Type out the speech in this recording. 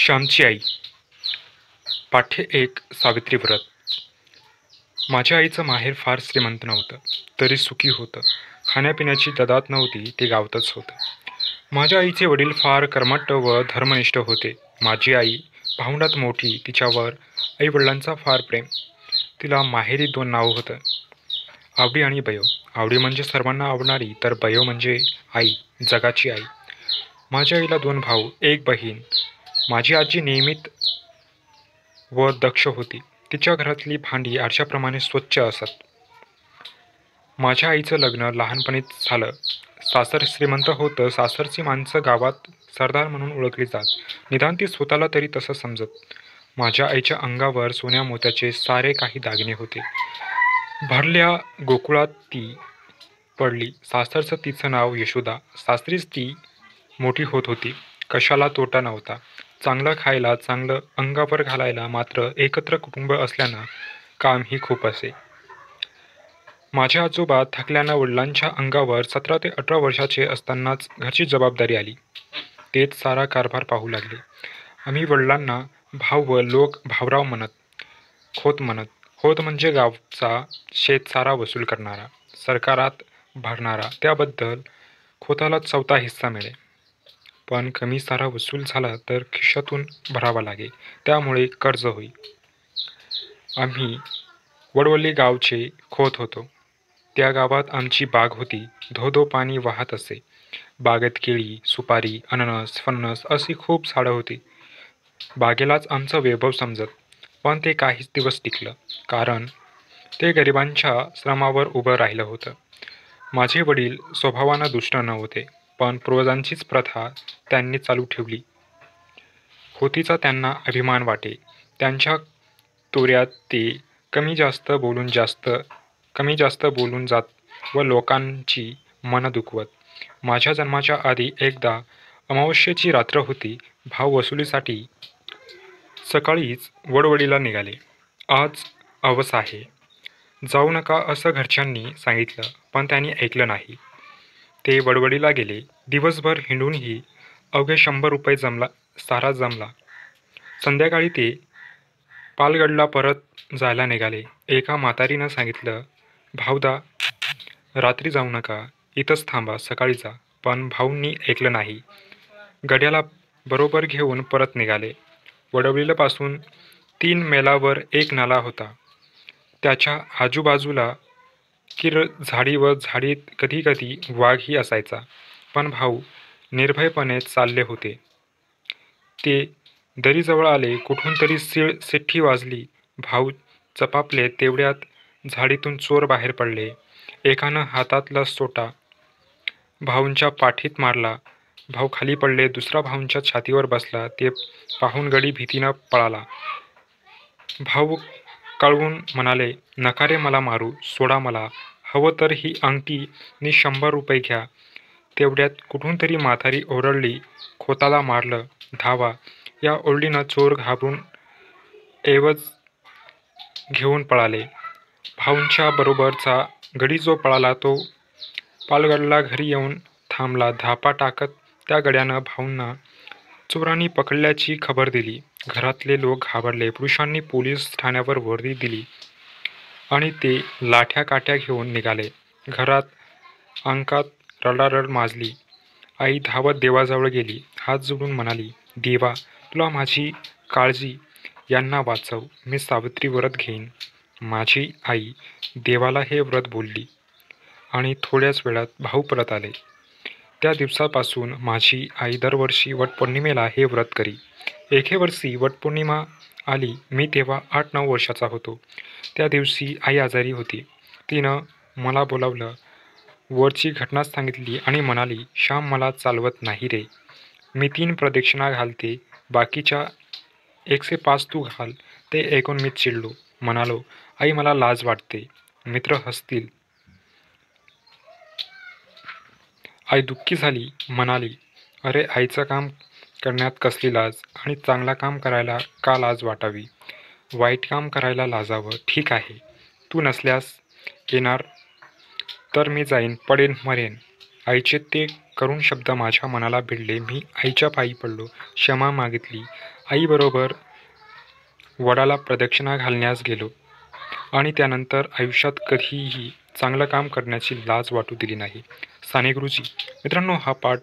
श्यामची आई. पाठ्य 1. सावित्री व्रत. माझ्या आईचं माहेर फार श्रीमंत नव्हतं, तरी सुखी होतं. खाण्यापिण्याची ददात नव्हती, ते गावातच होतं. माझ्या आईचे वडील फार कर्मठ व धर्मनिष्ठ होते. माझी आई भावंडात मोठी, तिच्यावर आईवडिलांचा फार प्रेम. तिला माहेरी 2 नावं होतं, आवडी आणि बयो. आवडी म्हणजे सर्वांना आवडणारी, तर बयो म्हणजे आई, जगाची आई. माझ्या आईला 2 भाऊ, 1 बहीण. माझी आजी नियमित व दक्ष होती. तिच्या घरातली भांडी आरशाप्रमाणे स्वच्छ असत. माझ्या आईचं लग्न लहानपणीच झालं. सासर श्रीमंत होतं. सासरची माणसं गावात सरदार म्हणून ओळखली जात. निदान ती स्वतःला तरी तसं समजत. माझ्या आईच्या अंगावर सोन्या मोत्याचे सारे काही दागिने होते. भरल्या गोकुळात ती पडली. सासरचं तिचं नाव यशोदा. सासरीच ती मोठी होत होती. कशाला तोटा नव्हता. चांगलं खायला, चांगलं अंगावर घालायला. मात्र एकत्र कुटुंब असल्यानं कामही खूप असे. माझे आजोबा थकल्यानं वडिलांच्या अंगावर 17 ते 18 वर्षाचे असतानाच घरची जबाबदारी आली. तेच सारा कारभार पाहू लागले. आम्ही वडिलांना भाऊ व लोक भावराव म्हणत. खोत म्हणत. खोत म्हणजे गावचा शेतसारा वसूल करणारा, सरकारात भरणारा. त्याबद्दल खोताला 4था हिस्सा मिळे. पण कमी सारा वसूल झाला तर खिशातून भरावा लागे, त्यामुळे कर्ज होई. आम्ही वडवली गावचे खोत होतो. त्या गावात आमची बाग होती. धो-धो पाणी वाहत असे. बागेत केळी, सुपारी, अननस, फणस अशी खूप झाडं होती. बागेलाच आमचं वैभव समजत. पण ते काहीच दिवस टिकलं, कारण ते गरिबांच्या श्रमावर उभं राहिलं होतं. माझे वडील स्वभावानं दुष्ट नव्हते, पण पूर्वजांचीच प्रथा त्यांनी चालू ठेवली होतीचा त्यांना अभिमान वाटे. त्यांच्या तोऱ्यात ते कमी जास्त बोलून जात व लोकांची मनं दुखवत. माझ्या जन्माच्या आधी एकदा अमावस्येची रात्र होती. भाव वसुलीसाठी सकाळीच वडवडीला निघाले. आज अवस आहे, जाऊ नका असं घरच्यांनी सांगितलं, पण त्यांनी ऐकलं नाही. ते वडवडीला गेले. दिवसभर हिंडूनही अवघे 100 रुपये सारा जमला. संध्याकाळी ते पालगडला परत जायला निघाले. एका म्हातारीनं सांगितलं, भाऊदा, रात्री जाऊ नका, इथंच थांबा, सकाळी जा. पण भाऊंनी ऐकलं नाही. गड्याला बरोबर घेऊन परत निघाले. वडवलीपासून 3 मैलावर एक नाला होता. त्याच्या आजूबाजूला झाडी व झाडीत कधी वाघही असायचा. पण भाऊ निर्भयपणे चालले होते. ते दरीजवळ आले. कुठून तरी सिट्टी वाजली. भाऊ चपापले. तेवढ्यात झाडीतून चोर बाहेर पडले. एकानं हातातला सोटा भाऊंच्या पाठीत मारला. भाऊ खाली पडले. दुसरा भाऊंच्या छातीवर बसला. ते पाहून गडी भीतीनं पळाला. भाऊ कळवून म्हणाले, नका रे मला मारू, सोडा मला. हवं तर ही अंगठी नि 100 रुपये घ्या. तेवढ्यात कुठून तरी म्हातारी ओरडली, खोताला मारलं, धावा. या ओरडीनं चोर घाबरून ऐवज घेऊन पळाले. भाऊंच्या बरोबरचा गडी जो पळाला तो पालगडला घरी येऊन थांबला. धापा टाकत त्या गड्यानं भाऊंना चोरांनी पकडल्याची खबर दिली. घरातले लोक घाबरले. पुरुषांनी पोलीस ठाण्यावर वर्दी दिली आणि ते लाठ्या काठ्या घेऊन निघाले. घरात अंकात रडारड माजली. आई धावत देवाजवळ गेली. हात जोडून म्हणाली, देवा, तुला माझी काळजी, यांना वाचव. मी सावित्री व्रत घेईन. माझी आई देवाला हे व्रत बोलली आणि थोड्याच वेळात भाऊ परत आले. त्या दिवसापासून माझी आई दरवर्षी वटपौर्णिमेला हे व्रत करी. एके वर्षी वटपौर्णिमा आली. मी तेव्हा 8-9 वर्षाचा होतो. त्या दिवशी आई आजारी होती. तिनं मला बोलावलं, वरची घटना सांगितली आणि म्हणाली, श्याम, मला चालवत नाही रे. मी 3 प्रदक्षिणा घालते, बाकीच्या 105 तू घाल. ते ऐकून मी चिडलो. म्हणालो, आई, मला लाज वाटते. मित्र हसतील. आई दुःखी झाली. म्हणाली, अरे, आईचं काम करण्यात कसली लाज आणि चांगला काम करायला का लाज वाटावी? वाईट काम करायला लाजावं. ठीक आहे, तू नसल्यास येणार तर मी जाईन, पडेन, मरेन. आईचे ते करुण शब्द माझ्या मनाला भिडले. मी आईच्या पायी पडलो. क्षमा मागितली. आईबरोबर वडाला प्रदक्षिणा घालण्यास गेलो आणि त्यानंतर आयुष्यात कधीही चांगलं काम करण्याची लाज वाटू दिली नाही. साने गुरुजी. मित्रांनो, हा पाठ